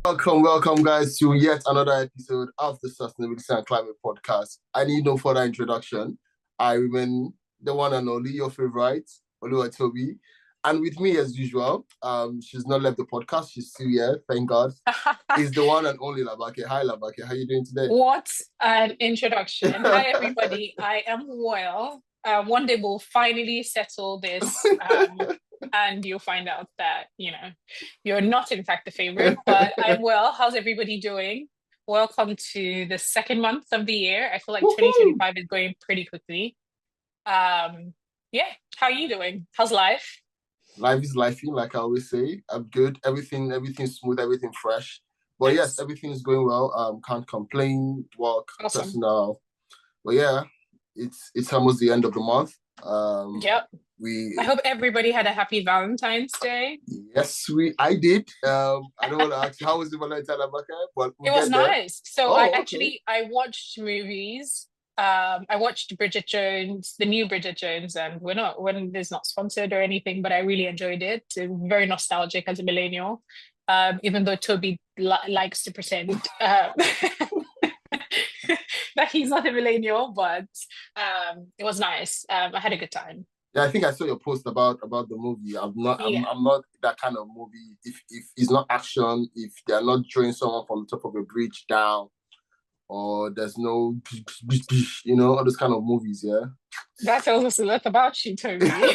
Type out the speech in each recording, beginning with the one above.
Welcome, guys, to yet another episode of the Sustainability and Climate Podcast. I need no further introduction. I remain the one and only, your favorite, Toby. And with me, as usual, she's not left the podcast. She's still here, thank God. Is the one and only Labake. Hi, Labake. How are you doing today? What an introduction. Hi, everybody. I am well. One day we'll finally settle this. And you'll find out that, you're not in fact the favorite, but I'm well. How's everybody doing? Welcome to the second month of the year. I feel like Woohoo! 2025 is going pretty quickly. Yeah, how are you doing? How's life? Life is lifing, like I always say. I'm good. Everything's smooth, everything fresh. But yes, Nice. everything is going well. Can't complain. Work, Awesome. personal. But yeah, it's almost the end of the month. Yep. We I hope everybody had a happy Valentine's Day. Yes, I did. I don't want to ask you how was the Valentine Abaka, but It we'll was get there. nice. So Oh, okay. I watched movies. I watched Bridget Jones, the new Bridget Jones, and when it's not sponsored or anything, but I really enjoyed it. Very nostalgic as a millennial. Even though Toby li likes to pretend that he's not a millennial, but it was nice. I had a good time. Yeah, I think I saw your post about the movie. Yeah. I'm not that kind of movie. If it's not action, if they're not throwing someone from the top of a bridge down, or there's no all those kind of movies, yeah. That tells us a lot about you, Toby. No.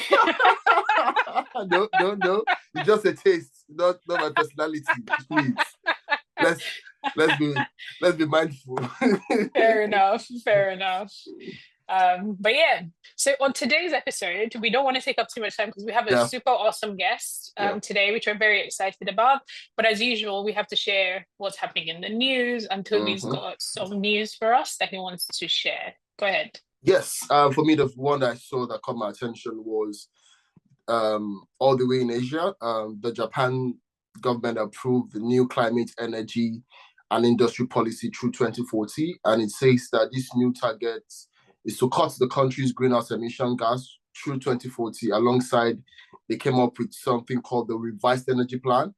It's just a taste, not my personality. Please. Let's let's be let's be mindful. Fair enough. Fair enough. But yeah, so on today's episode, we don't want to take up too much time because we have a Yeah, super awesome guest yeah. today, which we're very excited about. But as usual, we have to share what's happening in the news, and Toby's Mhm. got some news for us that he wants to share. Go ahead. Yes, for me, the one that I saw that caught my attention was all the way in Asia. The Japan government approved the new climate, energy, and industry policy through 2040, and it says that this new target is to cut the country's greenhouse emission gas through 2040. Alongside, they came up with something called the Revised Energy Plan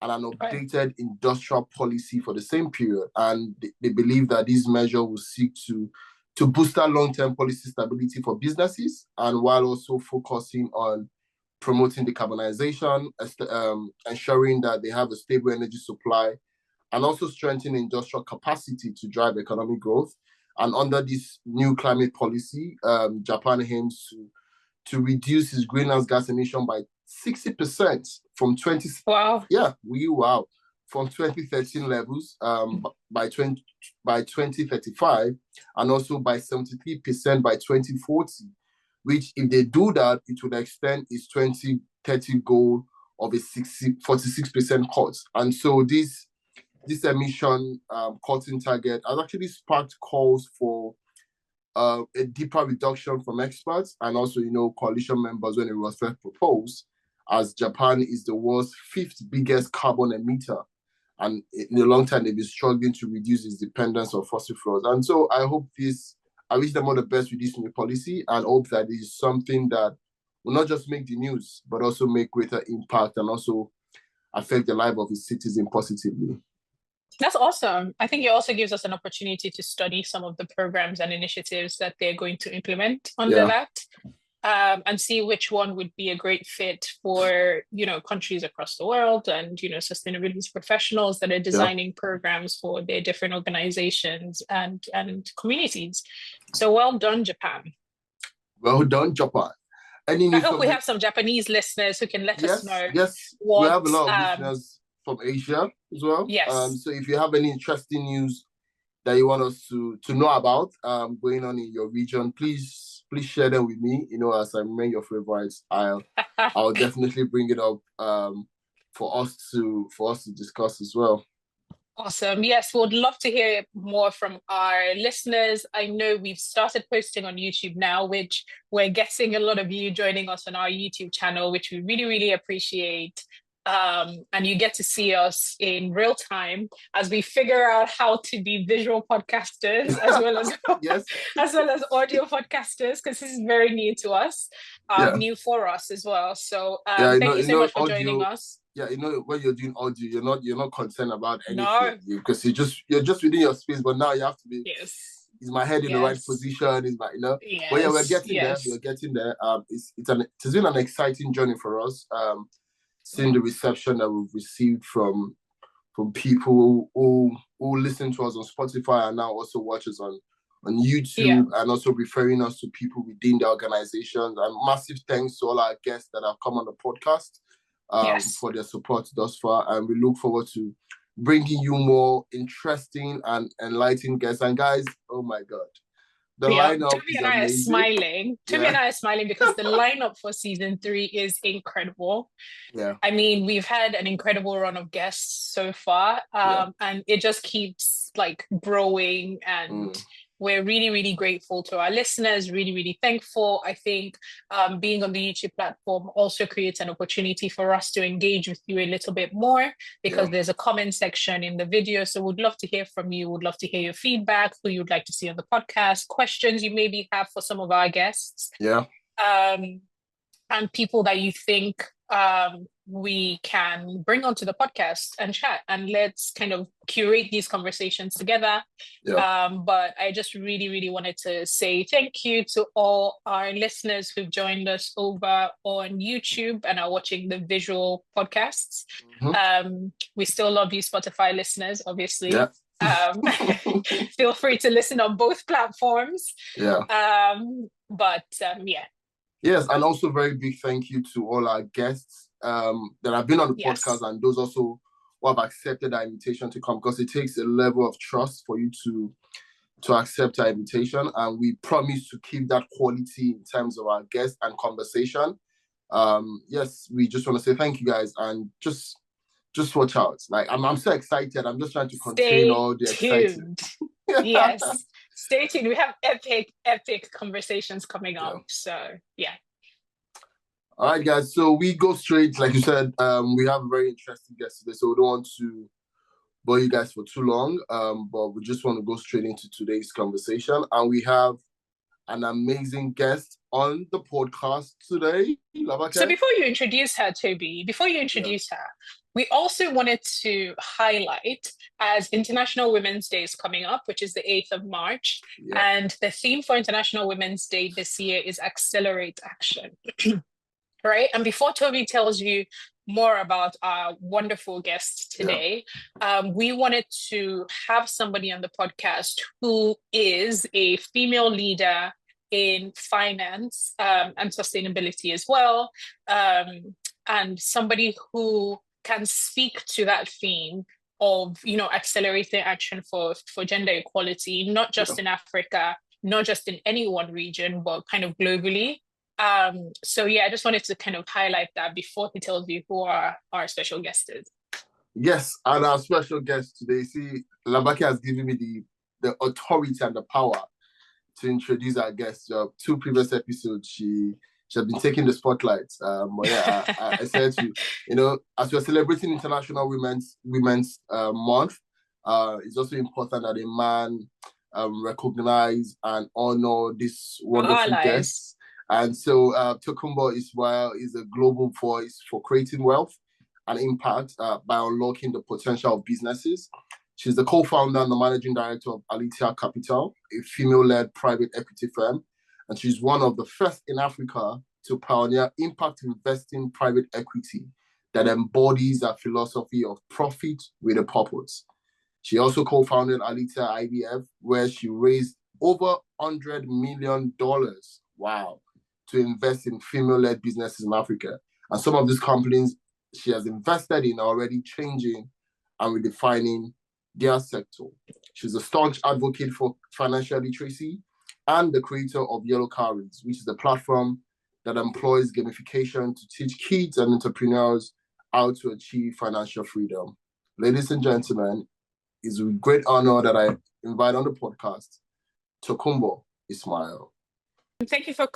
and an Right. updated industrial policy for the same period. And they believe that this measure will seek to boost our long-term policy stability for businesses, and while also focusing on promoting decarbonization, ensuring that they have a stable energy supply, and also strengthening industrial capacity to drive economic growth. And under this new climate policy, Japan aims to reduce its greenhouse gas emission by 60% from 20 Wow. yeah, wow, from 2013 levels by 2035, and also by 73% by 2040, which if they do that, it would extend its 2030 goal of a 46% cut. And so this emission cutting target has actually sparked calls for a deeper reduction from experts and also, coalition members when it was first proposed, as Japan is the world's fifth biggest carbon emitter. And in a long time, they've been struggling to reduce its dependence on fossil fuels. And so I wish them all the best with this new policy and hope that it is something that will not just make the news, but also make greater impact and also affect the life of its citizens positively. That's awesome. I think it also gives us an opportunity to study some of the programs and initiatives that they're going to implement under Yeah. that, and see which one would be a great fit for, countries across the world and, sustainability professionals that are Yeah. designing programs for their different organizations and communities. So well done, Japan. Well done, Japan. Any I news hope from we the have some Japanese listeners who can let us know Yes, we what, have a lot of listeners from Asia as well. yes. So if you have any interesting news that you want us to know about going on in your region, please share them with me. As I remain your favorites, I'll definitely bring it up for us to discuss as well. Awesome. Yes, we would love to hear more from our listeners. I know we've started posting on YouTube now, which we're getting a lot of you joining us on our YouTube channel, which we really, really appreciate. And you get to see us in real time as we figure out how to be visual podcasters as well as Yes. as well as audio podcasters, because this is very new to us, Yeah. new for us as well. So Yeah, thank you so much for joining audio. us. Yeah, when you're doing audio, you're not concerned about anything No. because you're just within your space. But now you have to be. Yes. Is my head in the right position? Is my But yeah, we're getting there. We're getting there. It's been an exciting journey for us. Seeing the reception that we've received from people who listen to us on Spotify and now also watch us on YouTube, and also referring us to people within the organizations. And massive thanks to all our guests that have come on the podcast for their support thus far. And we look forward to bringing you more interesting and enlightening guests. And guys, oh my God, the lineup Toby is and I amazing. are smiling. Toby and I are smiling because the lineup for season 3 is incredible. Yeah. I mean, we've had an incredible run of guests so far, and it just keeps like growing, and we're really, really grateful to our listeners, really, really thankful. I think being on the YouTube platform also creates an opportunity for us to engage with you a little bit more because there's a comment section in the video. So we'd love to hear from you. Would love to hear your feedback, who you'd like to see on the podcast, questions you maybe have for some of our guests. And people that you think we can bring onto the podcast and chat, and let's kind of curate these conversations together. But I just really, really wanted to say thank you to all our listeners who've joined us over on YouTube and are watching the visual podcasts. We still love you, Spotify listeners, obviously. Feel free to listen on both platforms. Yes, and also very big thank you to all our guests that have been on the podcast, and those also who have accepted our invitation to come, because it takes a level of trust for you to accept our invitation, and we promise to keep that quality in terms of our guests and conversation. Yes, we just want to say thank you guys, and just watch out. Like I'm so excited. I'm just trying to contain all the excitement. Yes. Stay tuned. We have epic conversations coming up. So, yeah. All right, guys. So we go straight, like you said, we have a very interesting guest today. So we don't want to bore you guys for too long, but we just want to go straight into today's conversation. And we have an amazing guest on the podcast today. So before you introduce her, Toby, we also wanted to highlight, as International Women's Day is coming up, which is the 8th of March, and the theme for International Women's Day this year is Accelerate Action, right? And before Toby tells you more about our wonderful guest today, we wanted to have somebody on the podcast who is a female leader in finance and sustainability as well, and somebody who can speak to that theme of, accelerating action for gender equality, not just in Africa, not just in any one region, but kind of globally. So I just wanted to kind of highlight that before he tells you who our special guest is. Yes, and our special guest today, see, Labake has given me the authority and the power to introduce our guest. 2 previous episodes, she has been taking the spotlight. I said to, as we're celebrating International Women's Month, it's also important that a man recognize and honor this wonderful guest. And so Tokunboh Ishmael is a global voice for creating wealth and impact by unlocking the potential of businesses. She's the co-founder and the managing director of Alitia Capital, a female-led private equity firm. And she's one of the first in Africa to pioneer impact investing private equity that embodies a philosophy of profit with a purpose. She also co-founded Alitia IVF, where she raised over $100 million, to invest in female-led businesses in Africa. And some of these companies she has invested in are already changing and redefining their sector. She's a staunch advocate for financial literacy and the creator of Yellow Cowries, which is a platform that employs gamification to teach kids and entrepreneurs how to achieve financial freedom. Ladies and gentlemen, it's with great honor that I invite on the podcast Tokunboh Ishmael. Thank you for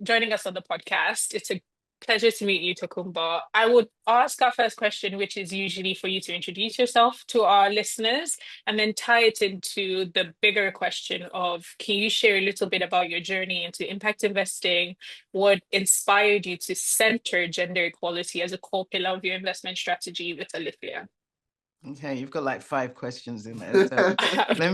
joining us on the podcast. It's a Pleasure to meet you, Tokunboh. I would ask our first question, which is usually for you to introduce yourself to our listeners and then tie it into the bigger question of, can you share a little bit about your journey into impact investing? What inspired you to center gender equality as a core pillar of your investment strategy with Alithia? Okay, you've got like 5 questions in there. So let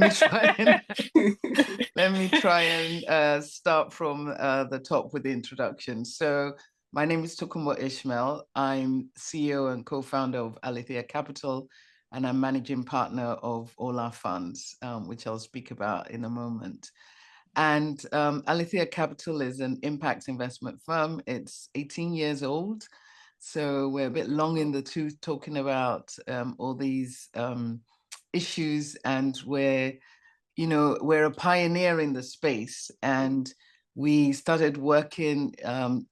me try and start from the top with the introduction. So my name is Tokunboh Ishmael. I'm CEO and co-founder of Alithia Capital, and I'm managing partner of all our funds, which I'll speak about in a moment. And Alithia Capital is an impact investment firm. It's 18 years old. So we're a bit long in the tooth talking about all these issues, and we're a pioneer in the space, and we started working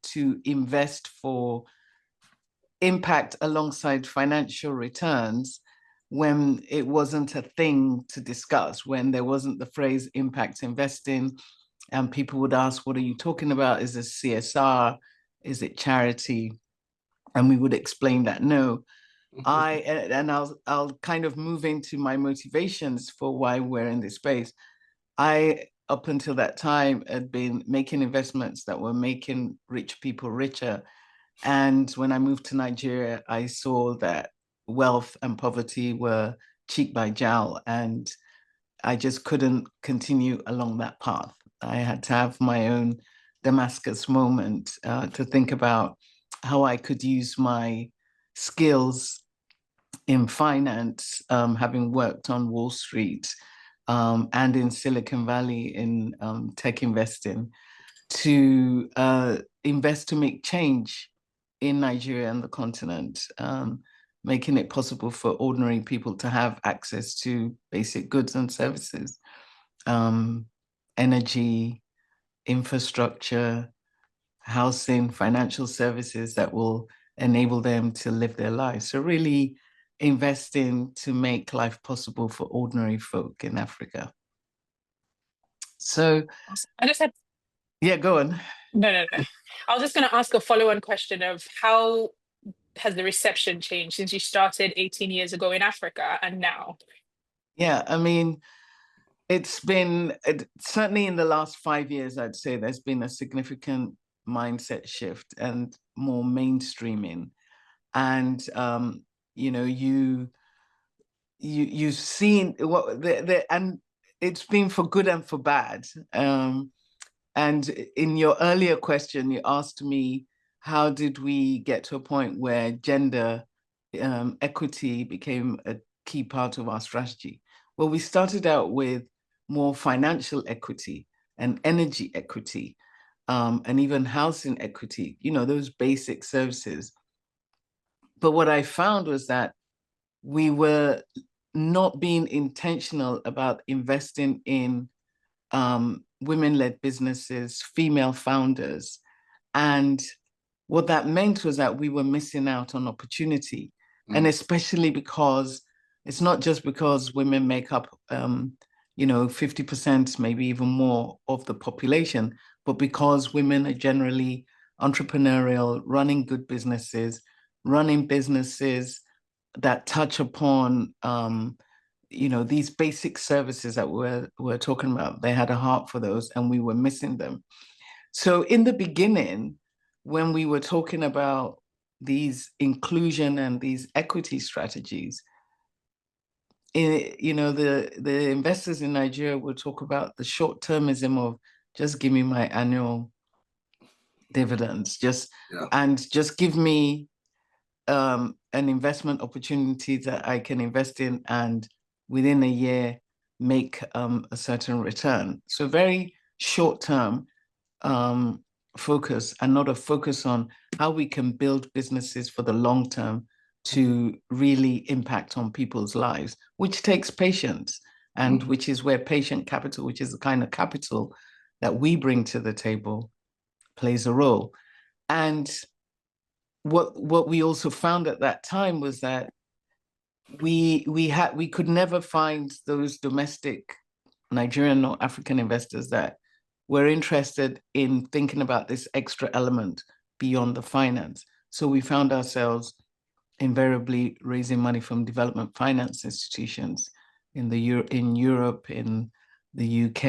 to invest for impact alongside financial returns when it wasn't a thing to discuss, when there wasn't the phrase impact investing, and people would ask, what are you talking about? Is this CSR? Is it charity? And we would explain that no. I'll kind of move into my motivations for why we're in this space. I, up until that time, had been making investments that were making rich people richer. And when I moved to Nigeria, I saw that wealth and poverty were cheek by jowl, and I just couldn't continue along that path. I had to have my own Damascus moment to think about how I could use my skills in finance, having worked on Wall Street and in Silicon Valley in tech investing, to invest to make change in Nigeria and the continent, making it possible for ordinary people to have access to basic goods and services, energy, infrastructure, housing, financial services that will enable them to live their lives. So really investing to make life possible for ordinary folk in Africa. So I just had yeah, go on. no. I was just going to ask a follow-on question of how has the reception changed since you started 18 years ago in Africa and now? Yeah, I mean, it's been certainly in the last 5 years, I'd say there's been a significant mindset shift and more mainstreaming. And you've seen what and it's been for good and for bad. And in your earlier question, you asked me, how did we get to a point where gender equity became a key part of our strategy? Well, we started out with more financial equity and energy equity, and even housing equity, those basic services. But what I found was that we were not being intentional about investing in women-led businesses, female founders. And what that meant was that we were missing out on opportunity. And especially because it's not just because women make up 50%, maybe even more of the population, but because women are generally entrepreneurial, running good businesses, running businesses that touch upon these basic services that we're talking about. They had a heart for those, and we were missing them. So in the beginning, when we were talking about these inclusion and these equity strategies, the investors in Nigeria will talk about the short-termism of just give me my annual dividends, and just give me an investment opportunity that I can invest in and within a year make a certain return. So very short-term focus, and not a focus on how we can build businesses for the long term to really impact on people's lives, which takes patience, and which is where patient capital, which is the kind of capital that we bring to the table, plays a role. And what we also found at that time was that we could never find those domestic Nigerian or African investors that were interested in thinking about this extra element beyond the finance. So we found ourselves invariably raising money from development finance institutions in Europe, in the UK,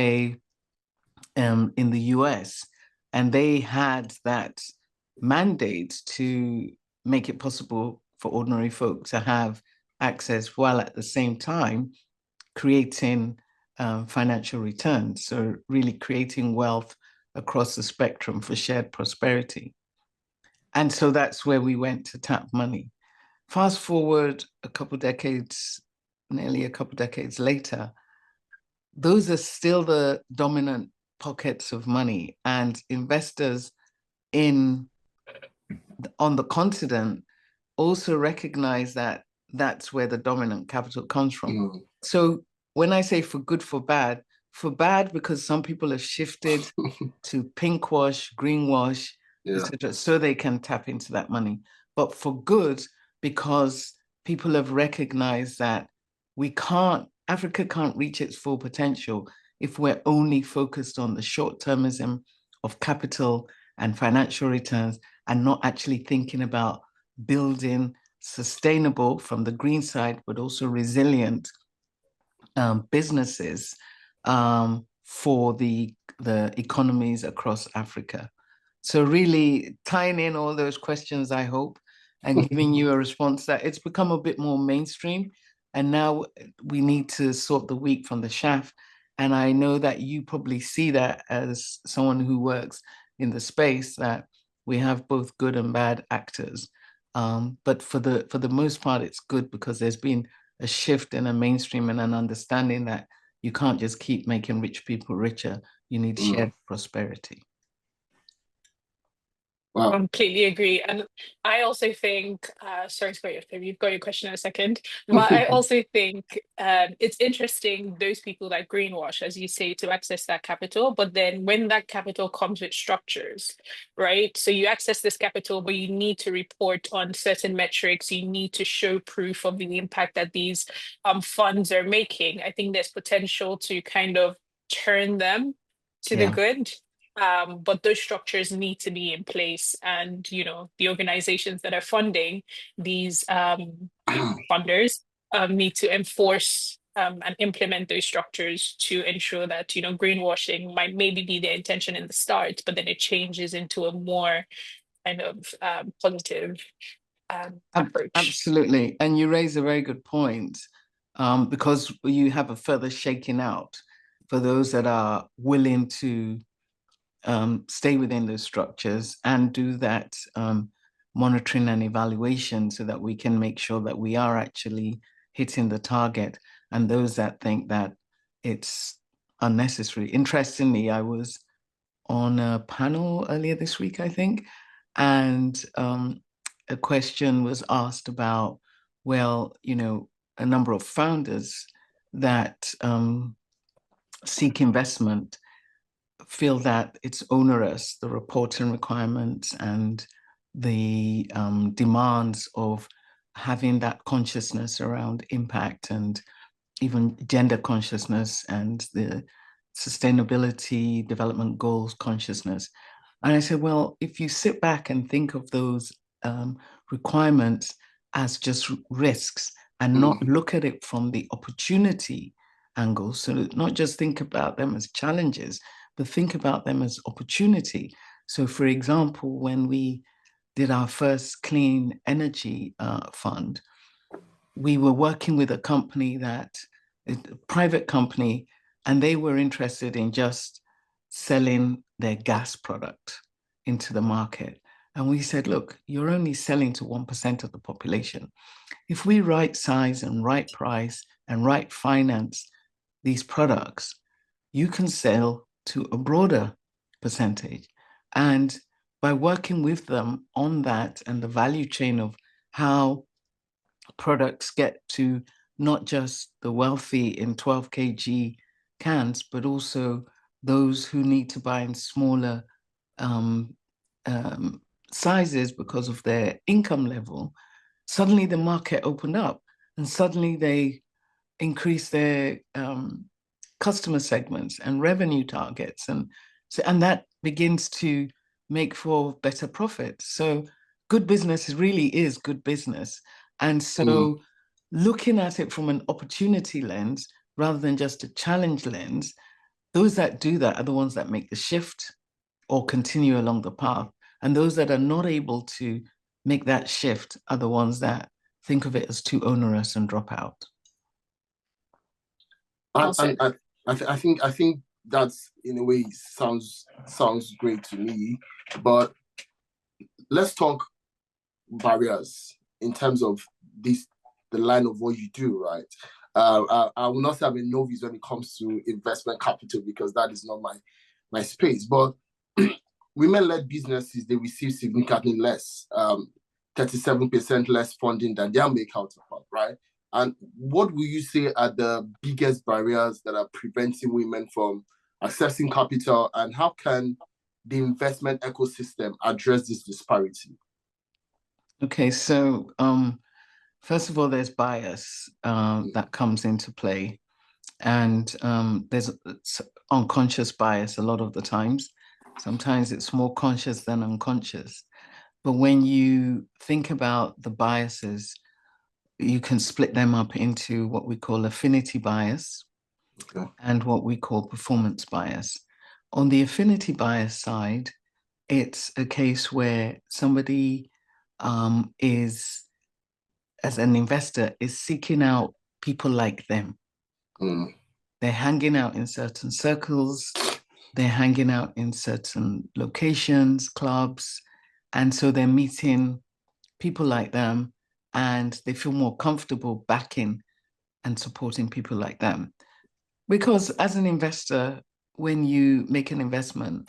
in the US, and they had that mandate to make it possible for ordinary folk to have access while at the same time creating financial returns. So really creating wealth across the spectrum for shared prosperity. And so that's where we went to tap money. Fast forward a couple decades, nearly a couple decades later, those are still the dominant pockets of money, and investors on the continent also recognize that that's where the dominant capital comes from. Mm. So when I say for good, for bad because some people have shifted to pink wash, green wash, etc., so they can tap into that money. But for good, because people have recognized that Africa can't reach its full potential if we're only focused on the short-termism of capital and financial returns and not actually thinking about building sustainable from the green side, but also resilient businesses for the economies across Africa. So really tying in all those questions, I hope, and giving you a response that it's become a bit more mainstream. And now we need to sort the wheat from the chaff. And I know that you probably see that as someone who works in the space, that we have both good and bad actors. But for the most part, it's good because there's been a shift in a mainstream and an understanding that you can't just keep making rich people richer. You need shared prosperity. Wow. Completely agree. And I also think, sorry to cut you off, you've got your question in a second, but I also think it's interesting, those people that greenwash, as you say, to access that capital, but then when that capital comes with structures, right? So you access this capital, but you need to report on certain metrics, you need to show proof of the impact that these funds are making. I think there's potential to kind of turn them to the good. But those structures need to be in place, and the organizations that are funding these funders need to enforce and implement those structures to ensure that greenwashing might maybe be their intention in the start, but then it changes into a more kind of positive approach. Absolutely, and you raise a very good point, because you have a further shaking out for those that are willing to stay within those structures and do that monitoring and evaluation so that we can make sure that we are actually hitting the target, and those that think that it's unnecessary. Interestingly, I was on a panel earlier this week, I think, and a question was asked about, well, a number of founders that seek investment feel that it's onerous, the reporting requirements and the demands of having that consciousness around impact and even gender consciousness and the sustainability development goals consciousness. And I said, well, if you sit back and think of those requirements as just risks and not look at it from the opportunity angle, so not just think about them as challenges, but think about them as opportunity. So for example, when we did our first clean energy fund, we were working with a company a private company, and they were interested in just selling their gas product into the market. And we said, look, you're only selling to 1% of the population. If we right size and right price and right finance these products, you can sell to a broader percentage. And by working with them on that and the value chain of how products get to not just the wealthy in 12 kg cans, but also those who need to buy in smaller sizes because of their income level, suddenly the market opened up and suddenly they increased their customer segments and revenue targets. And that begins to make for better profit. So good business really is good business. And so looking at it from an opportunity lens rather than just a challenge lens, those that do that are the ones that make the shift or continue along the path. And those that are not able to make that shift are the ones that think of it as too onerous and drop out. I think that's, in a way, sounds great to me. But let's talk barriers in terms of the line of what you do, right? I will not say I'm a novice when it comes to investment capital, because that is not my space. But women-led businesses, they receive significantly less, 37% less funding than their male counterpart, right? And what will you say are the biggest barriers that are preventing women from accessing capital, and how can the investment ecosystem address this disparity? Okay, so first of all, there's bias that comes into play, and there's unconscious bias a lot of the times. Sometimes it's more conscious than unconscious. But when you think about the biases, you can split them up into what we call affinity bias and what we call performance bias. On the affinity bias side, it's a case where somebody is, as an investor, is seeking out people like them. They're hanging out in certain circles, they're hanging out in certain locations, clubs, and so they're meeting people like them, and they feel more comfortable backing and supporting people like them. Because as an investor, when you make an investment,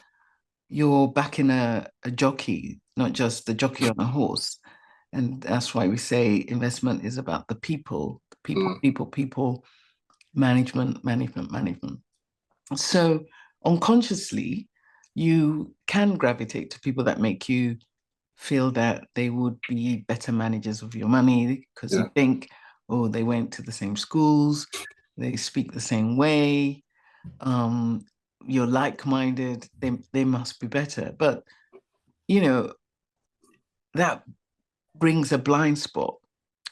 you're backing a jockey, not just the jockey on a horse. And that's why we say investment is about the people, people, management. So unconsciously, you can gravitate to people that make you feel that they would be better managers of your money, because you think, oh, they went to the same schools, they speak the same way, you're like-minded, they must be better. But, you know, that brings a blind spot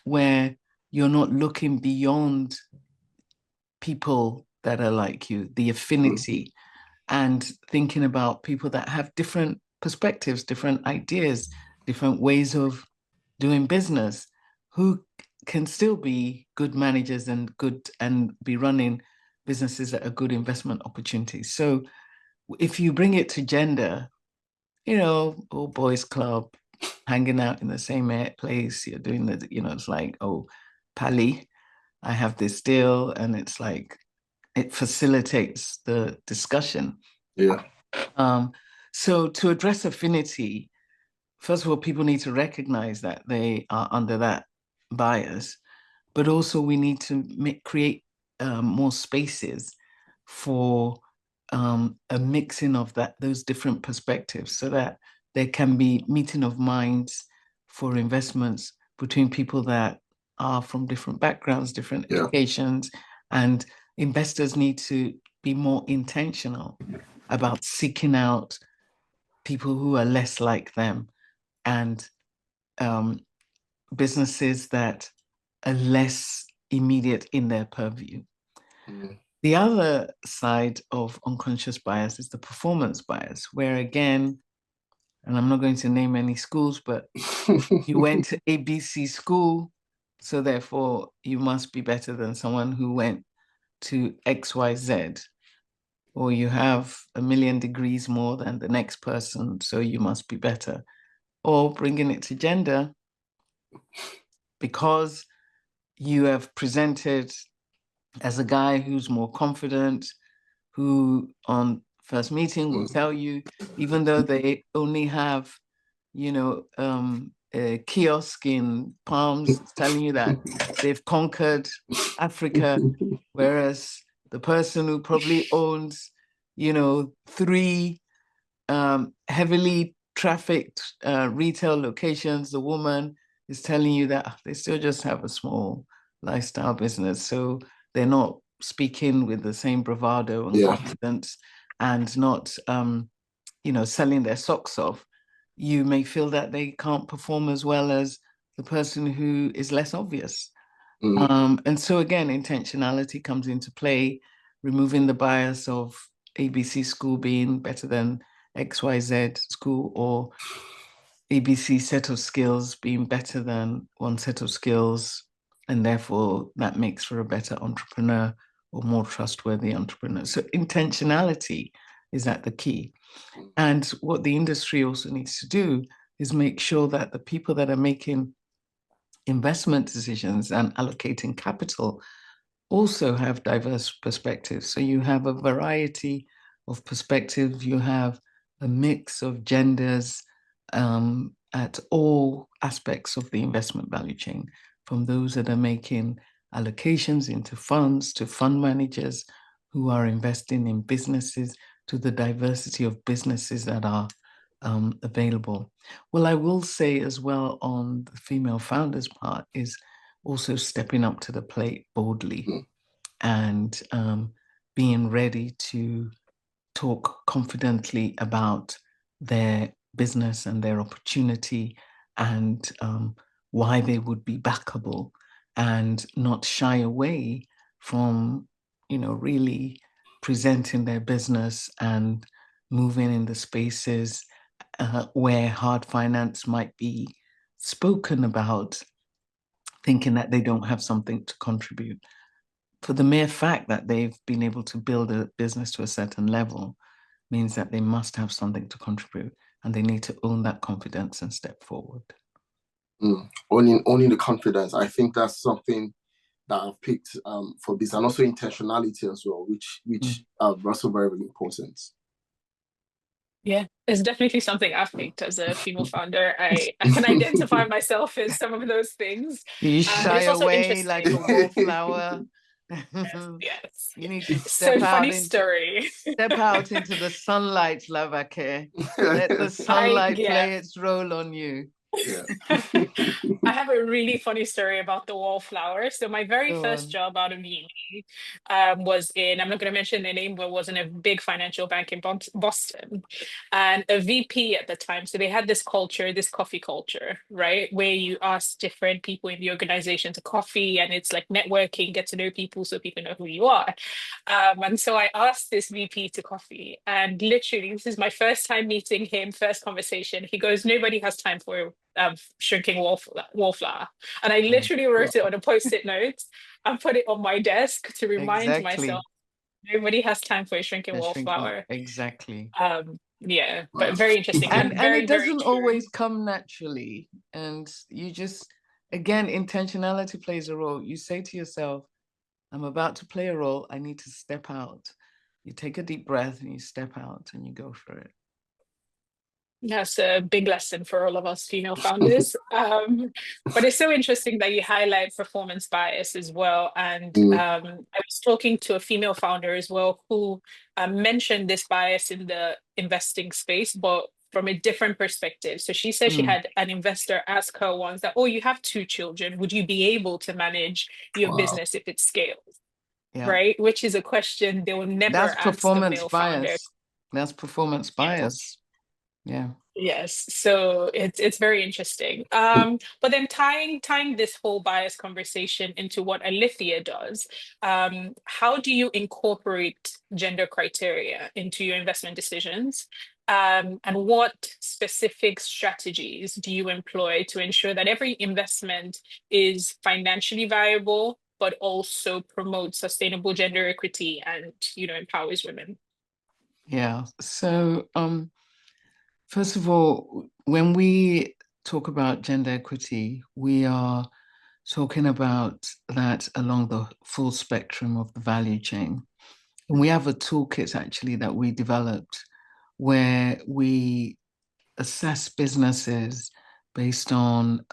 where you're not looking beyond people that are like you, the affinity, and thinking about people that have different perspectives, different ideas, different ways of doing business, who can still be good managers and be running businesses that are good investment opportunities. So if you bring it to gender, you know, all boys club, hanging out in the same place, you're doing the, you know, it's like, oh, Pally, I have this deal, and it's like, it facilitates the discussion. So to address affinity, first of all, people need to recognize that they are under that bias, but also we need to create more spaces for a mixing of those different perspectives, so that there can be meeting of minds for investments between people that are from different backgrounds, different educations, and investors need to be more intentional about seeking out people who are less like them, and businesses that are less immediate in their purview. The other side of unconscious bias is the performance bias, where again, and I'm not going to name any schools, but you went to ABC school, so therefore you must be better than someone who went to XYZ, or you have 1,000,000 degrees more than the next person, so you must be better. Or bringing it to gender, because you have presented as a guy who's more confident, who on first meeting will tell you, even though they only have, you know, a kiosk in Palms telling you that they've conquered Africa, whereas the person who probably owns, you know, 3 heavily trafficked retail locations, the woman is telling you that they still just have a small lifestyle business. So they're not speaking with the same bravado and confidence, and not selling their socks off, you may feel that they can't perform as well as the person who is less obvious. And so again, intentionality comes into play, removing the bias of ABC school being better than XYZ school, or ABC set of skills being better than one set of skills, and therefore that makes for a better entrepreneur or more trustworthy entrepreneur. So intentionality is at the key. And what the industry also needs to do is make sure that the people that are making investment decisions and allocating capital also have diverse perspectives. So you have a variety of perspectives, you have a mix of genders at all aspects of the investment value chain, from those that are making allocations into funds to fund managers who are investing in businesses, to the diversity of businesses that are available. Well, I will say as well on the female founders part is also stepping up to the plate boldly and being ready to talk confidently about their business and their opportunity and why they would be backable, and not shy away from, really presenting their business and moving in the spaces where hard finance might be spoken about, thinking that they don't have something to contribute. For the mere fact that they've been able to build a business to a certain level means that they must have something to contribute, and they need to own that confidence and step forward. Owning the confidence. I think that's something that I've picked for this, and also intentionality as well, which are also very, very important. Yeah, it's definitely something I've picked as a female founder. I can identify myself in some of those things. You But shy it's also away like a wallflower. Yes. You need to So funny story. Step out into the sunlight, Lavake. Let the sunlight play its role on you. Yeah. I have a really funny story about the wallflower. So my very first job out of uni was in, I'm not going to mention the name, but was in a big financial bank in Boston, and a VP at the time. So they had this culture, this coffee culture, right? Where you ask different people in the organization to coffee, and it's like networking, get to know people so people know who you are. And so I asked this VP to coffee, and literally, this is my first time meeting him, first conversation. He goes, "Nobody has time for shrinking wallflower." And I literally wrote it on a post-it note and put it on my desk to remind myself, nobody has time for a shrinking wallflower. Exactly. Yeah, but very interesting. And it doesn't always come naturally. And you just, again, intentionality plays a role. You say to yourself, I'm about to play a role, I need to step out. You take a deep breath and you step out and you go for it. That's a big lesson for all of us female founders. But it's so interesting that you highlight performance bias as well. And I was talking to a female founder as well who mentioned this bias in the investing space, but from a different perspective. So she said she had an investor ask her once that, "Oh, you have 2 children. Would you be able to manage your business if it scales?" Yeah. Right? Which is a question they will never ask a male founder. That's performance bias. Yeah. Yes. So it's very interesting. But then tying this whole bias conversation into what Alithia does, how do you incorporate gender criteria into your investment decisions? And what specific strategies do you employ to ensure that every investment is financially viable, but also promotes sustainable gender equity and, empowers women? Yeah. So first of all, when we talk about gender equity, we are talking about that along the full spectrum of the value chain. And we have a toolkit actually that we developed where we assess businesses based on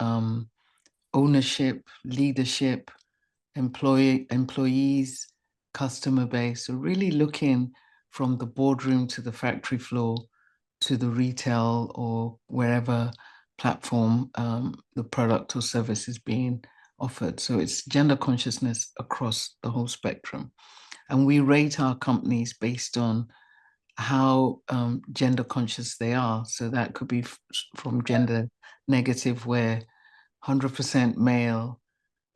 ownership, leadership, employees, customer base. So really looking from the boardroom to the factory floor to the retail or wherever platform the product or service is being offered. So it's gender consciousness across the whole spectrum. And we rate our companies based on how gender conscious they are. So that could be from gender negative, where 100% male,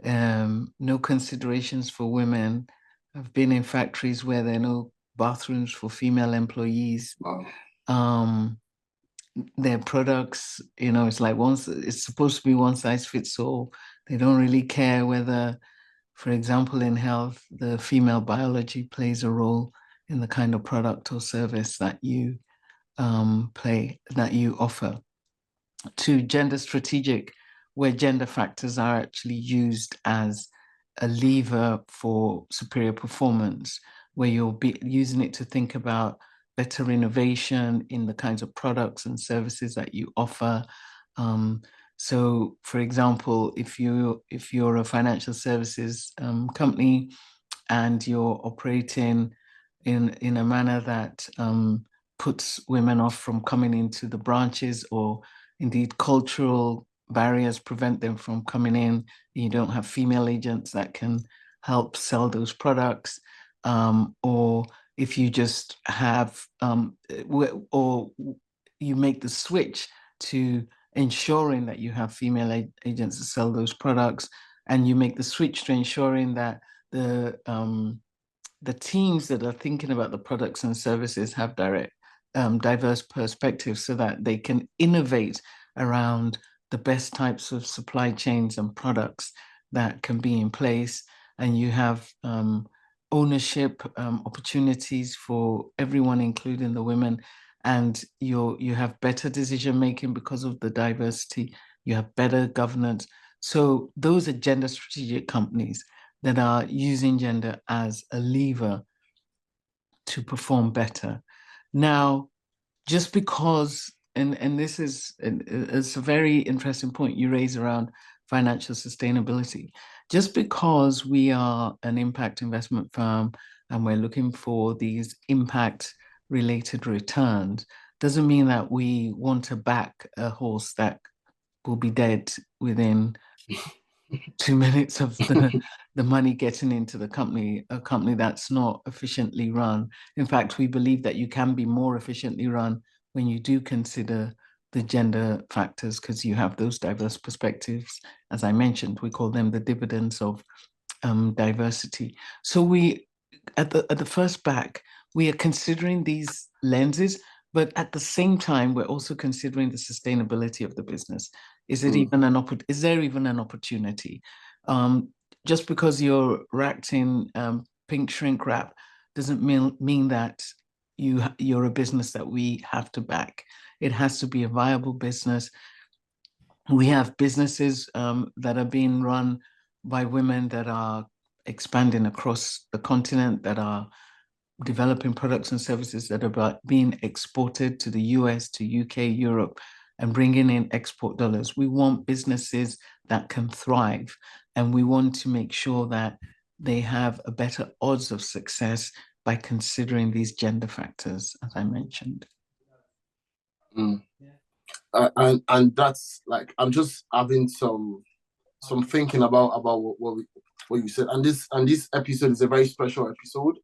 no considerations for women. I've been in factories where there are no bathrooms for female employees. Wow. Their products, it's like it's supposed to be one size fits all. They don't really care whether, for example, in health, the female biology plays a role in the kind of product or service that you offer. To gender strategic, where gender factors are actually used as a lever for superior performance, where you'll be using it to think about better innovation in the kinds of products and services that you offer. So, for example, if you're a financial services company and you're operating in a manner that puts women off from coming into the branches, or indeed cultural barriers prevent them from coming in, you don't have female agents that can help sell those products, or if you just have, or you make the switch to ensuring that you have female agents to sell those products, and you make the switch to ensuring that the teams that are thinking about the products and services have diverse perspectives, so that they can innovate around the best types of supply chains and products that can be in place. And you have ownership opportunities for everyone, including the women. And you have better decision making because of the diversity. You have better governance. So those are gender strategic companies that are using gender as a lever to perform better. Now, just because, and this is it's a very interesting point you raise around financial sustainability. Just because we are an impact investment firm and we're looking for these impact related returns doesn't mean that we want to back a horse that will be dead within 2 minutes of the money getting into the company, a company that's not efficiently run. In fact, we believe that you can be more efficiently run when you do consider the gender factors, because you have those diverse perspectives. As I mentioned, we call them the dividends of diversity. So we, at the first back, we are considering these lenses, but at the same time, we're also considering the sustainability of the business. Is there even an opportunity? Just because you're wrapped in pink shrink wrap doesn't mean that you're a business that we have to back. It has to be a viable business. We have businesses that are being run by women that are expanding across the continent, that are developing products and services that are being exported to the US, to UK, Europe, and bringing in export dollars. We want businesses that can thrive, and we want to make sure that they have a better odds of success by considering these gender factors, as I mentioned. And that's like, I'm just having some thinking about what you said, and this episode is a very special episode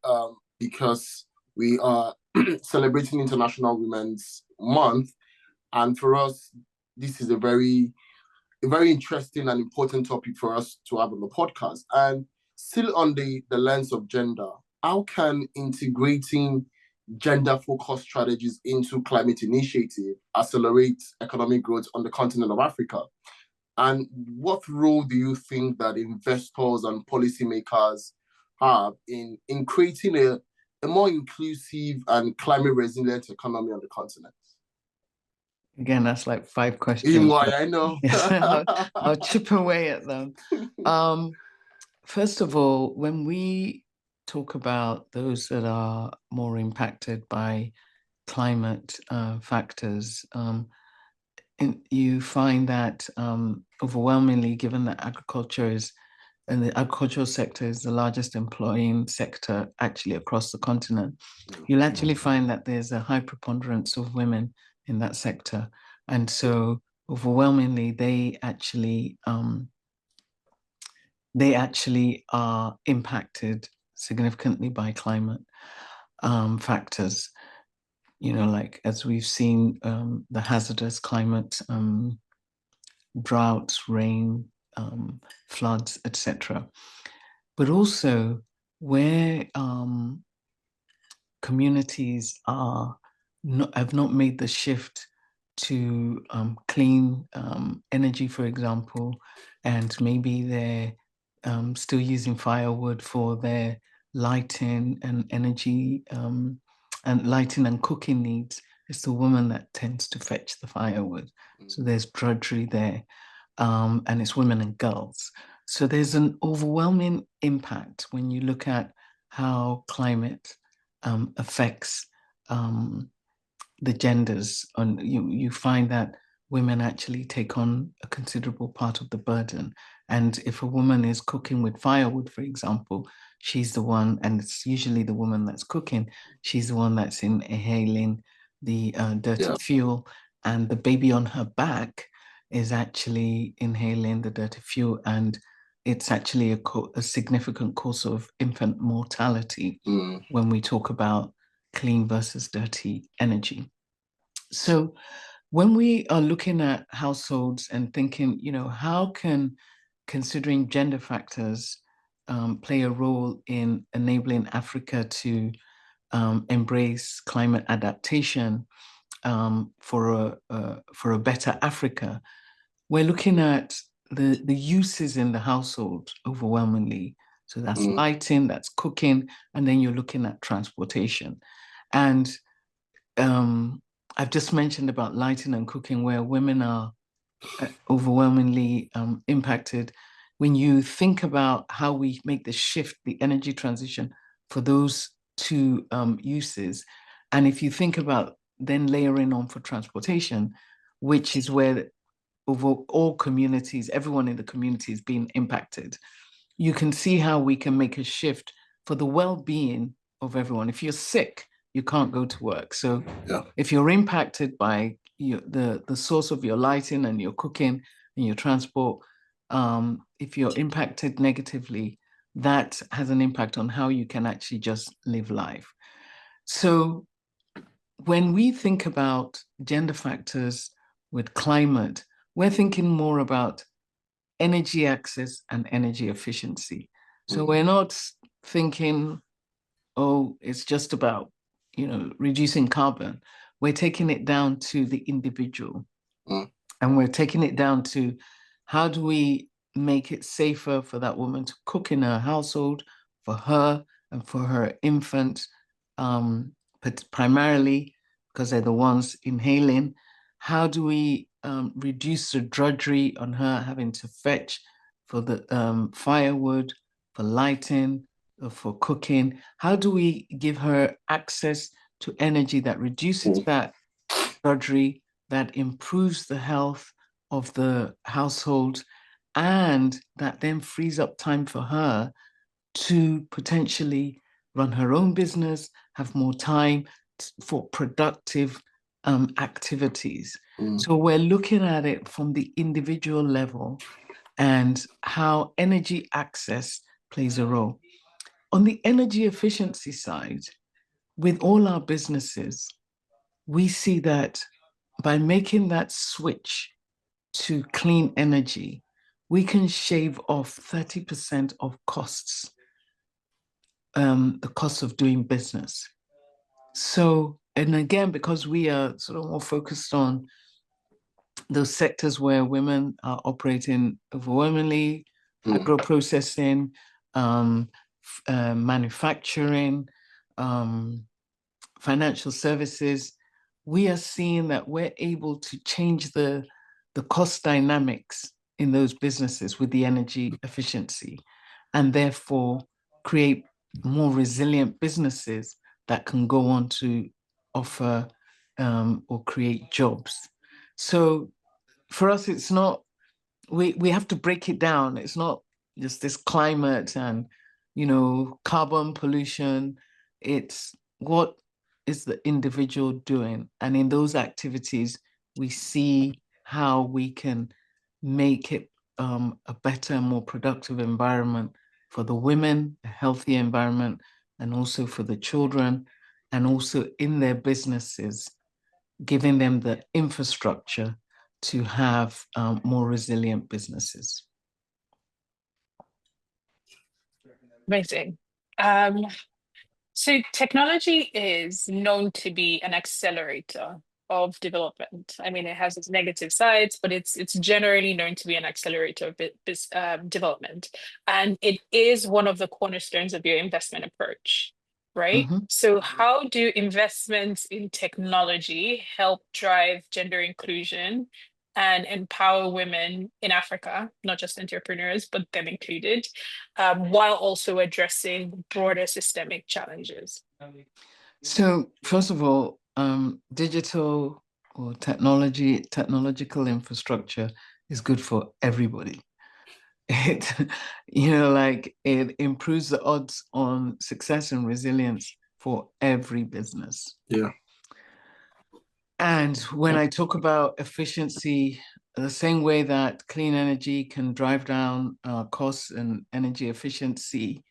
because we are celebrating International Women's Month, and for us this is a very interesting and important topic for us to have on the podcast. And still on the lens of gender, how can integrating gender-focused strategies into climate initiative accelerate economic growth on the continent of Africa? And what role do you think that investors and policymakers have in creating a more inclusive and climate resilient economy on the continent? Again, that's like 5 questions. I know. I'll chip away at them. First of all, when we talk about those that are more impacted by climate factors, you find that overwhelmingly, given that the agricultural sector is the largest employing sector actually across the continent, you'll actually find that there's a high preponderance of women in that sector. And so overwhelmingly, they actually are impacted significantly by climate factors. like as we've seen the hazardous climate, droughts, rain, floods, etc. But also where communities have not made the shift to clean energy, for example, and maybe they're still using firewood for their lighting and energy and lighting and cooking needs. It's the woman that tends to fetch the firewood. So there's drudgery there, and it's women and girls. So there's an overwhelming impact when you look at how climate affects the genders. You find that women actually take on a considerable part of the burden. And if a woman is cooking with firewood, for example, she's the one, and it's usually the woman that's cooking, she's the one that's inhaling the dirty fuel, and the baby on her back is actually inhaling the dirty fuel, and it's actually a significant cause of infant mortality when we talk about clean versus dirty energy. So when we are looking at households and thinking, how can considering gender factors play a role in enabling Africa to embrace climate adaptation for a better Africa, we're looking at the uses in the household overwhelmingly. So that's lighting, that's cooking, and then you're looking at transportation. And I've just mentioned about lighting and cooking, where women are overwhelmingly impacted. When you think about how we make the shift, the energy transition for those two uses, and if you think about then layering on for transportation, which is where over all communities, everyone in the community is being impacted, you can see how we can make a shift for the well-being of everyone. If you're sick, you can't go to work. So if you're impacted by the source of your lighting and your cooking and your transport, if you're impacted negatively, that has an impact on how you can actually just live life. So when we think about gender factors with climate, we're thinking more about energy access and energy efficiency. So we're not thinking, oh, it's just about, reducing carbon. We're taking it down to the individual. And we're taking it down to how do we make it safer for that woman to cook in her household, for her and for her infant, but primarily because they're the ones inhaling. How do we reduce the drudgery on her having to fetch for the firewood, for lighting, for cooking? How do we give her access to energy that reduces that drudgery, that improves the health of the household, and that then frees up time for her to potentially run her own business, have more time for productive activities. So we're looking at it from the individual level and how energy access plays a role. On the energy efficiency side, with all our businesses, we see that by making that switch to clean energy, we can shave off 30% of costs, the cost of doing business. So, and again, because we are sort of more focused on those sectors where women are operating overwhelmingly, agro-processing, manufacturing, financial services, we are seeing that we're able to change the cost dynamics in those businesses with the energy efficiency, and therefore create more resilient businesses that can go on to offer or create jobs. So for us, it's not, we have to break it down. It's not just this climate and, carbon pollution. It's what is the individual doing? And in those activities, we see how we can make it a better, more productive environment for the women, a healthy environment, and also for the children. and also in their businesses, giving them the infrastructure to have more resilient businesses. Amazing. So technology is known to be an accelerator of development. I mean, it has its negative sides, but it's generally known to be an accelerator of development. And it is one of the cornerstones of your investment approach, right? Mm-hmm. So how do investments in technology help drive gender inclusion and empower women in Africa, not just entrepreneurs, but them included, while also addressing broader systemic challenges? So first of all, digital or technological infrastructure is good for everybody. It, it improves the odds on success and resilience for every business. Yeah. And when I talk about efficiency, the same way that clean energy can drive down costs, and energy efficiency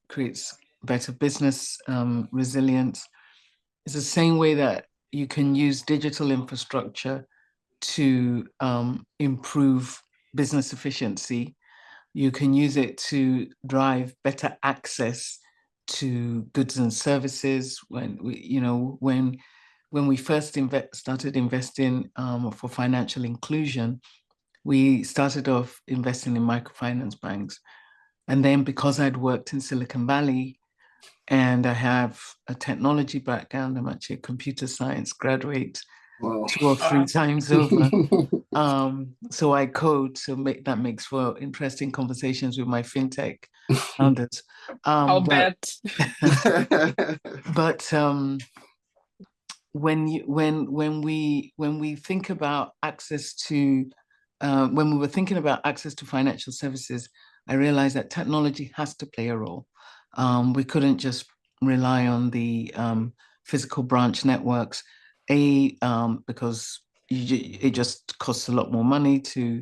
creates better business resilience, it's the same way that you can use digital infrastructure to improve business efficiency. You can use it to drive better access to goods and services. When we first started investing for financial inclusion, we started off investing in microfinance banks. And then because I'd worked in Silicon Valley and I have a technology background, I'm actually a computer science graduate. Wow. 2 or 3 times over. So I code, so that makes for interesting conversations with my fintech founders. I'll bet. But when we think about access to, when we were thinking about access to financial services, I realized that technology has to play a role. We couldn't just rely on the physical branch networks, because it just costs a lot more money to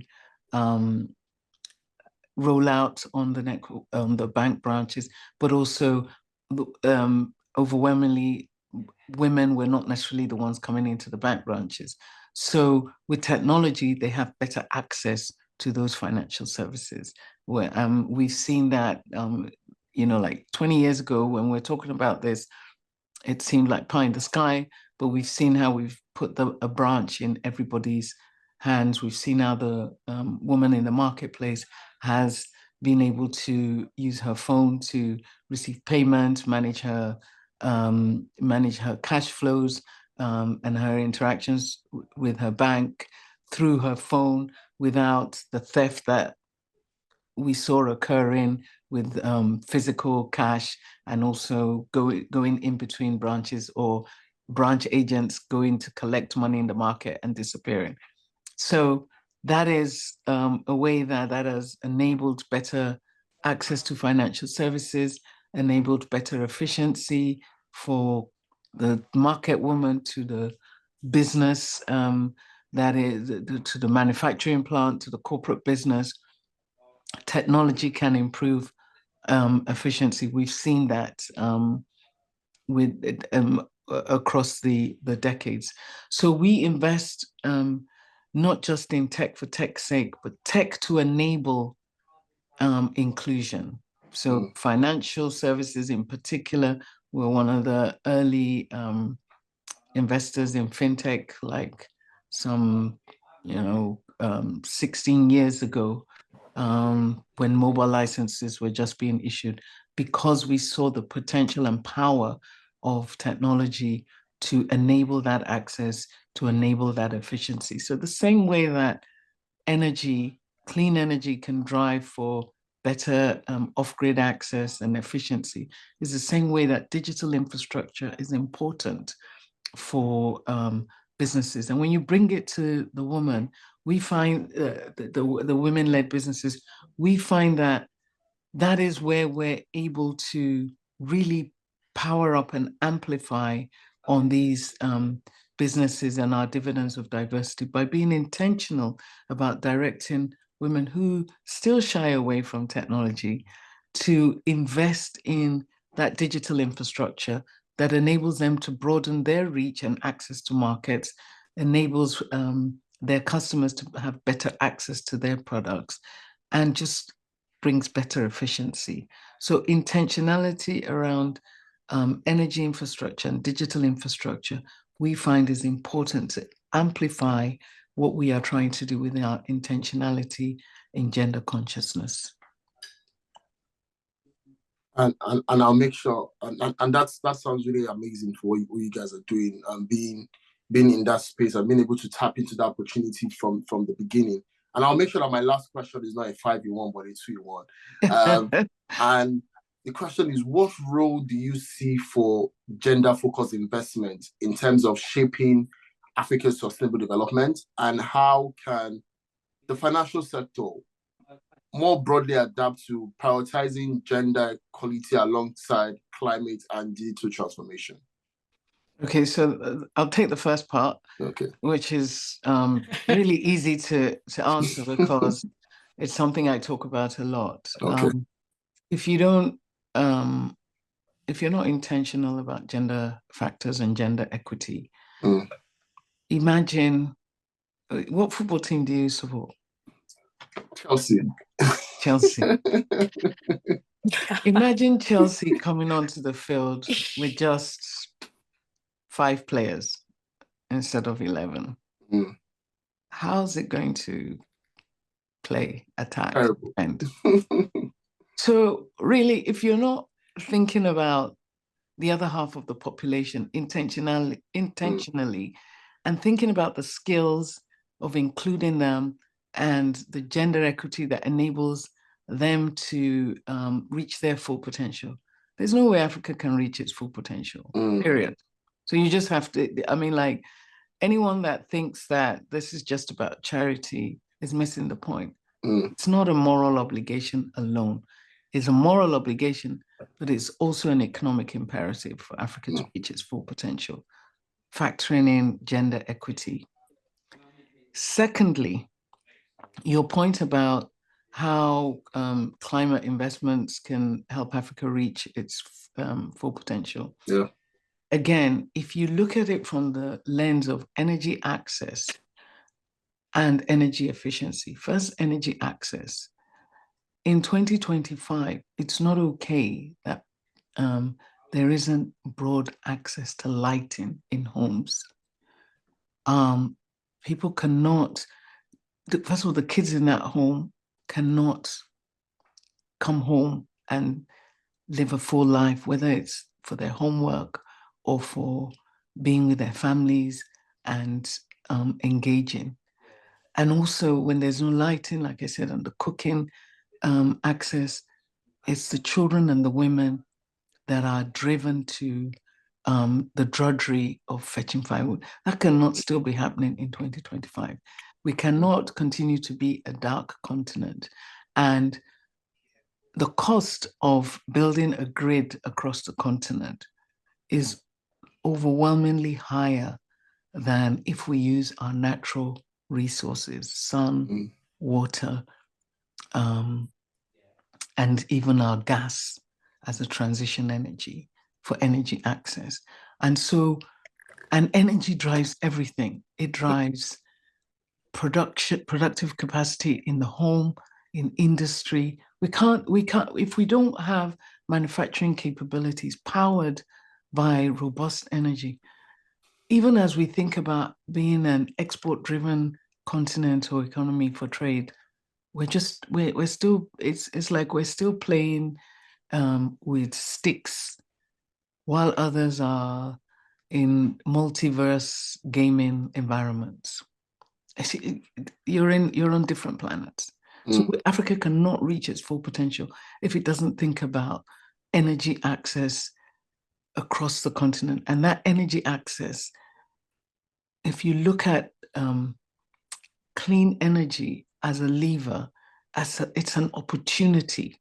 roll out on the bank branches, but also overwhelmingly women were not necessarily the ones coming into the bank branches. So with technology, they have better access to those financial services. Where we've seen that, like 20 years ago when we're talking about this, it seemed like pie in the sky, but we've seen how we've put a branch in everybody's hands. We've seen how the woman in the marketplace has been able to use her phone to receive payment, manage her cash flows and her interactions with her bank through her phone without the theft that we saw occurring with physical cash, and also going in between branches, or branch agents going to collect money in the market and disappearing. So that is a way that has enabled better access to financial services, enabled better efficiency for the market woman to the business, that is to the manufacturing plant, to the corporate business. Technology can improve efficiency. We've seen that with across the decades. So we invest not just in tech for tech's sake, but tech to enable inclusion. So financial services in particular, we're one of the early investors in fintech, like some 16 years ago, when mobile licenses were just being issued, because we saw the potential and power of technology to enable that access, to enable that efficiency. So the same way that clean energy can drive for better off-grid access and efficiency, is the same way that digital infrastructure is important for businesses. And when you bring it to the woman, we find the women-led businesses, we find that is where we're able to really power up and amplify on these businesses and our dividends of diversity by being intentional about directing women who still shy away from technology to invest in that digital infrastructure that enables them to broaden their reach and access to markets, enables their customers to have better access to their products, and just brings better efficiency. So intentionality around energy infrastructure and digital infrastructure, we find is important to amplify what we are trying to do with our intentionality in gender consciousness. And I'll make sure, and that sounds really amazing for what you guys are doing, being in that space and being able to tap into that opportunity from the beginning. And I'll make sure that my last question is not a 5-in-1, but a 2-in-1. And the question is, what role do you see for gender-focused investment in terms of shaping Africa's sustainable development? And how can the financial sector more broadly adapt to prioritizing gender equality alongside climate and digital transformation? Okay, so I'll take the first part, which is really easy to answer because it's something I talk about a lot. If you don't, if you're not intentional about gender factors and gender equity, imagine, what football team do you support? Chelsea. Imagine Chelsea coming onto the field with just 5 players instead of 11. How's it going to play, attack, and so really, if you're not thinking about the other half of the population intentionally, and thinking about the skills of including them and the gender equity that enables them to reach their full potential, there's no way Africa can reach its full potential, period. So you just have to, I mean, like, anyone that thinks that this is just about charity is missing the point. It's not a moral obligation alone. It's a moral obligation, but it's also an economic imperative for Africa to reach its full potential, factoring in gender equity. Secondly, your point about how climate investments can help Africa reach its full potential. Again, if you look at it from the lens of energy access and energy efficiency, first, energy access. In 2025, it's not okay that there isn't broad access to lighting in homes. People cannot, first of all, the kids in that home cannot come home and live a full life, whether it's for their homework or for being with their families and engaging. And also when there's no lighting, like I said, and the cooking access, it's the children and the women that are driven to the drudgery of fetching firewood. That cannot still be happening in 2025. We cannot continue to be a dark continent. And the cost of building a grid across the continent is overwhelmingly higher than if we use our natural resources, sun, water, and even our gas as a transition energy for energy access. And so, and energy drives everything. It drives productive capacity in the home, in industry. We can't, if we don't have manufacturing capabilities powered by robust energy, even as we think about being an export-driven continent or economy for trade, we're still, it's like we're still playing with sticks while others are in multiverse gaming environments. You're on different planets. So Africa cannot reach its full potential if it doesn't think about energy access across the continent. And that energy access, if you look at clean energy as a lever, it's an opportunity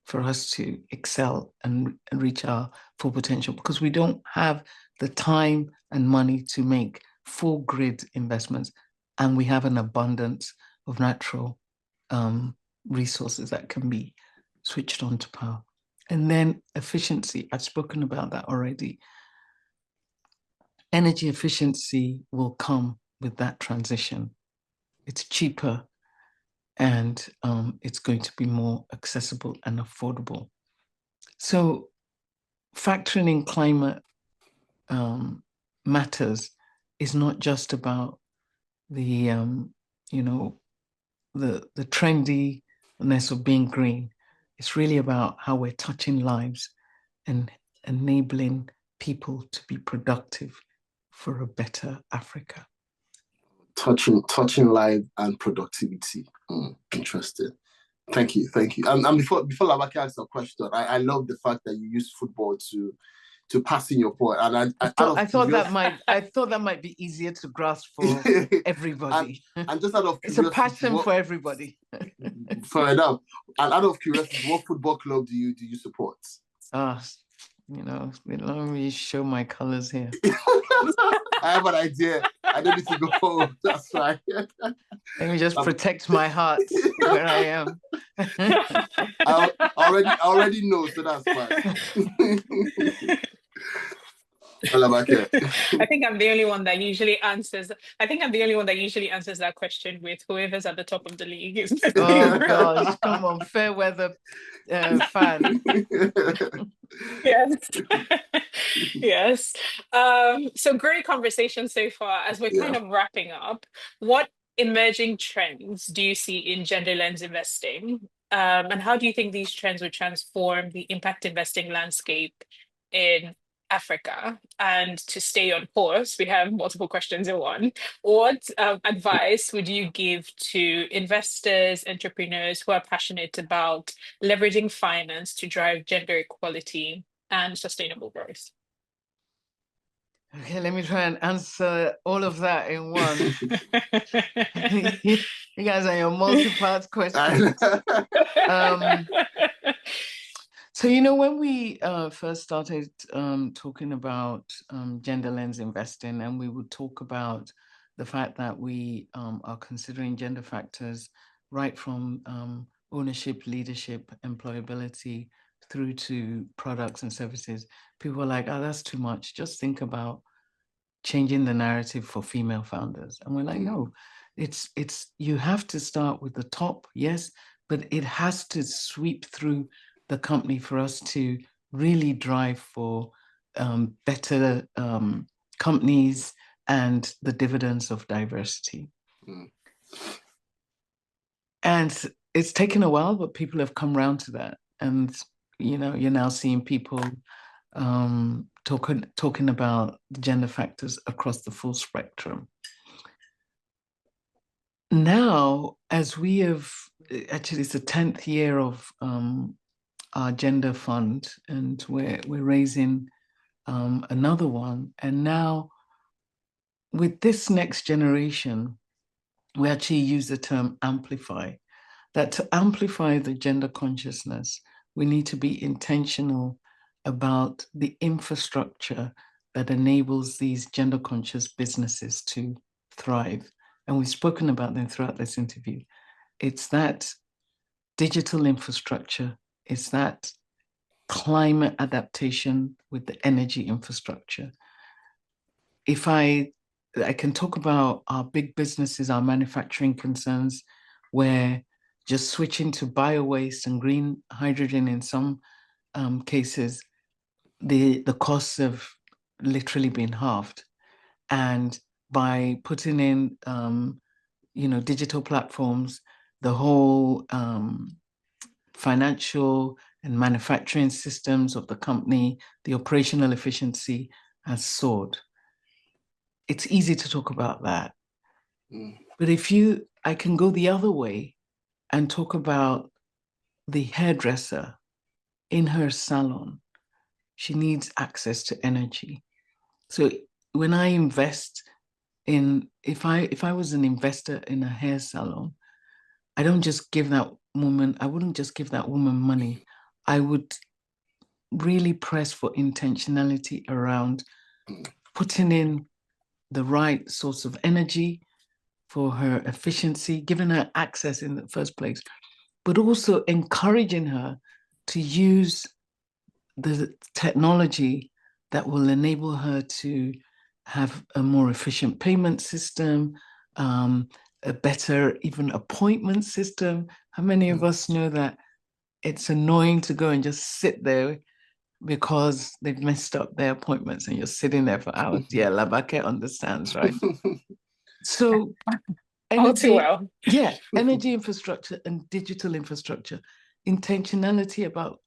for us to excel and reach our full potential, because we don't have the time and money to make full grid investments, and we have an abundance of natural resources that can be switched on to power. And then efficiency, I've spoken about that already. energy efficiency will come with that transition. It's cheaper and it's going to be more accessible and affordable. So factoring in climate matters is not just about the the trendiness of being green. It's really about how we're touching lives and enabling people to be productive for a better Africa. Touching life and productivity. Interesting. Thank you. And before Labake asks a question, I love the fact that you use football to pass in your point. And I thought that might be easier to grasp for everybody. and just out of it's a passion for everybody. Fair enough. And out of curiosity, what football club do you support? Let me show my colors here. I have an idea. I don't need to go home. That's right. Let me just protect my heart where I am. I already know, so that's fine. I think I'm the only one that usually answers. I think I'm the only one that usually answers that question with whoever's at the top of the league. Oh gosh, come on, fair weather fan. Yes. Yes. So great conversation so far. As we're kind of wrapping up, what emerging trends do you see in gender lens investing? And how do you think these trends will transform the impact investing landscape in Africa? And to stay on course, we have multiple questions in one. What advice would you give to investors, entrepreneurs who are passionate about leveraging finance to drive gender equality and sustainable growth? Okay, let me try and answer all of that in one. You guys are your multi-part questions. So, when we first started talking about gender lens investing, and we would talk about the fact that we are considering gender factors right from ownership, leadership, employability, through to products and services, people were like, oh, that's too much. Just think about changing the narrative for female founders. And we're like, no, it's you have to start with the top, yes, but it has to sweep through the company for us to really drive for better companies and the dividends of diversity. And it's taken a while, but people have come around to that. And, you're now seeing people talking about gender factors across the full spectrum. Now, as we have, actually it's the 10th year of our gender fund, and we're raising another one. And now with this next generation, we actually use the term amplify, that to amplify the gender consciousness, we need to be intentional about the infrastructure that enables these gender conscious businesses to thrive. And we've spoken about them throughout this interview. It's that digital infrastructure, it's that climate adaptation with the energy infrastructure. If I can talk about our big businesses, our manufacturing concerns, where just switching to bio-waste and green hydrogen in some cases, the costs have literally been halved. And by putting in, digital platforms, the whole financial and manufacturing systems of the company, the operational efficiency has soared. It's easy to talk about that. But I can go the other way and talk about the hairdresser in her salon. She needs access to energy. So when I invest in, if I was an investor in a hair salon, I wouldn't just give that woman money. I would really press for intentionality around putting in the right source of energy for her efficiency, giving her access in the first place, but also encouraging her to use the technology that will enable her to have a more efficient payment system, a better even appointment system. How many of us know that it's annoying to go and just sit there because they've messed up their appointments and you're sitting there for hours? Yeah, Labake understands, right? So all too energy, well. yeah, energy infrastructure and digital infrastructure, intentionality about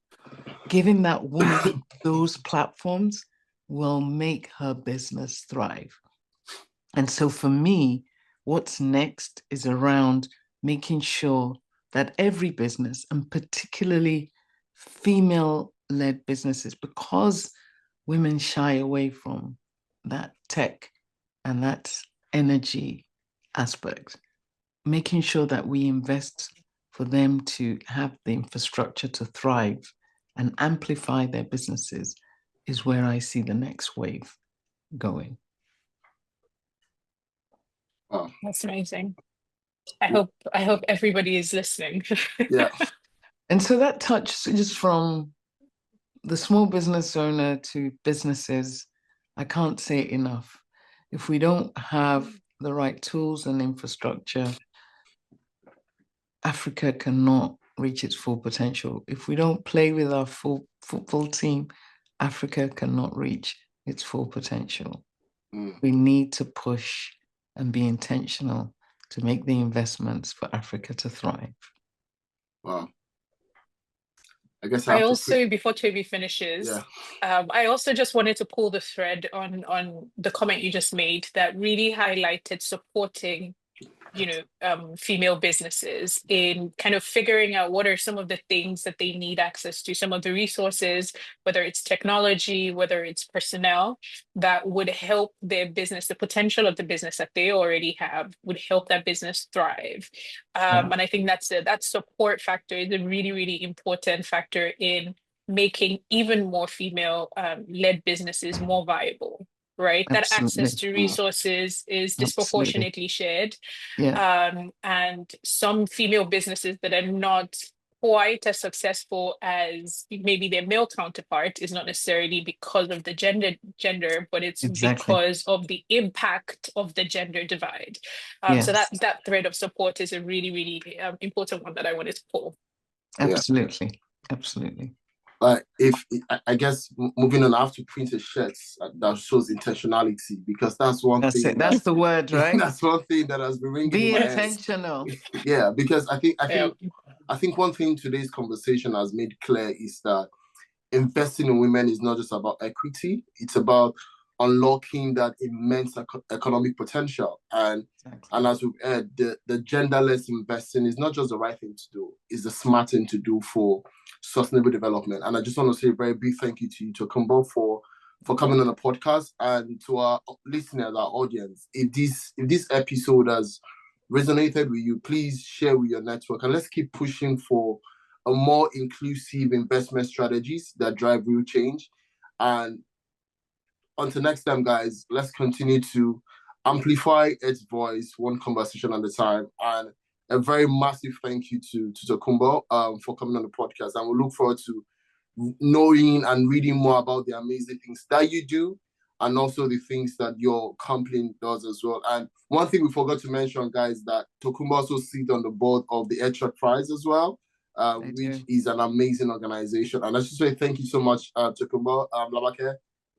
giving that woman those platforms will make her business thrive. And so for me, what's next is around making sure that every business, and particularly female-led businesses, because women shy away from that tech and that energy aspect, making sure that we invest for them to have the infrastructure to thrive and amplify their businesses is where I see the next wave going. Oh. That's amazing. I hope everybody is listening. Yeah. And so that touch just from the small business owner to businesses, I can't say it enough. If we don't have the right tools and infrastructure, Africa cannot reach its full potential. If we don't play with our full football team, Africa cannot reach its full potential. We need to push and be intentional to make the investments for Africa to thrive. Wow. I guess I also, before Toby finishes, yeah. I also just wanted to pull the thread on the comment you just made that really highlighted supporting, female businesses in kind of figuring out what are some of the things that they need access to, some of the resources, whether it's technology, whether it's personnel, that would help their business, the potential of the business that they already have would help that business thrive. And I think that support factor is a really, really important factor in making even more female led businesses more viable. Right, Absolutely. That access to resources is disproportionately shared. Yeah. And some female businesses that are not quite as successful as maybe their male counterpart is not necessarily because of the gender, but it's because of the impact of the gender divide. So that thread of support is a really, really important one that I wanted to pull. Absolutely, absolutely. I guess moving on, I have to print a shirt that shows intentionality, because that's one thing. That's the word, right? That's one thing that has been ringing Be in my intentional. head. Yeah, because I think one thing today's conversation has made clear is that investing in women is not just about equity; it's about unlocking that immense economic potential. And as we've heard, the genderless investing is not just the right thing to do; it's the smart thing to do for sustainable development. And I just want to say a very big thank you to you, Tokunboh, for coming on the podcast, and to our listeners, our audience. If this episode has resonated with you, please share with your network, and let's keep pushing for a more inclusive investment strategies that drive real change. And until next time, guys, let's continue to amplify its voice, one conversation at a time. And a very massive thank you to Tokunboh for coming on the podcast. And we look forward to knowing and reading more about the amazing things that you do, and also the things that your company does as well. And one thing we forgot to mention, guys, that Tokunboh also sits on the board of the Extra Prize as well, which is an amazing organization. And I just say thank you so much, Tokunboh. Labake,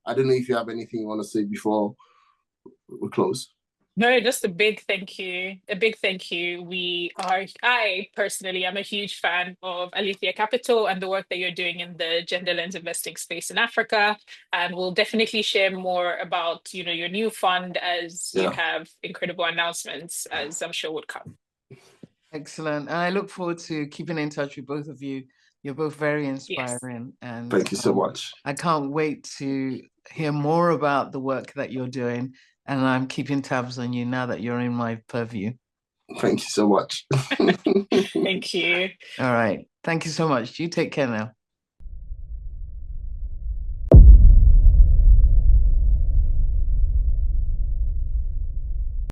I don't know if you have anything you want to say before we close. No, just a big thank you. A big thank you. I personally am a huge fan of Alethea Capital and the work that you're doing in the gender lens investing space in Africa. And we'll definitely share more about, your new fund as you have incredible announcements, as I'm sure would come. Excellent. And I look forward to keeping in touch with both of you. You're both very inspiring. Yes. And thank you so much. I can't wait to hear more about the work that you're doing. And I'm keeping tabs on you now that you're in my purview. Thank you so much. Thank you. All right. Thank you so much. You take care now.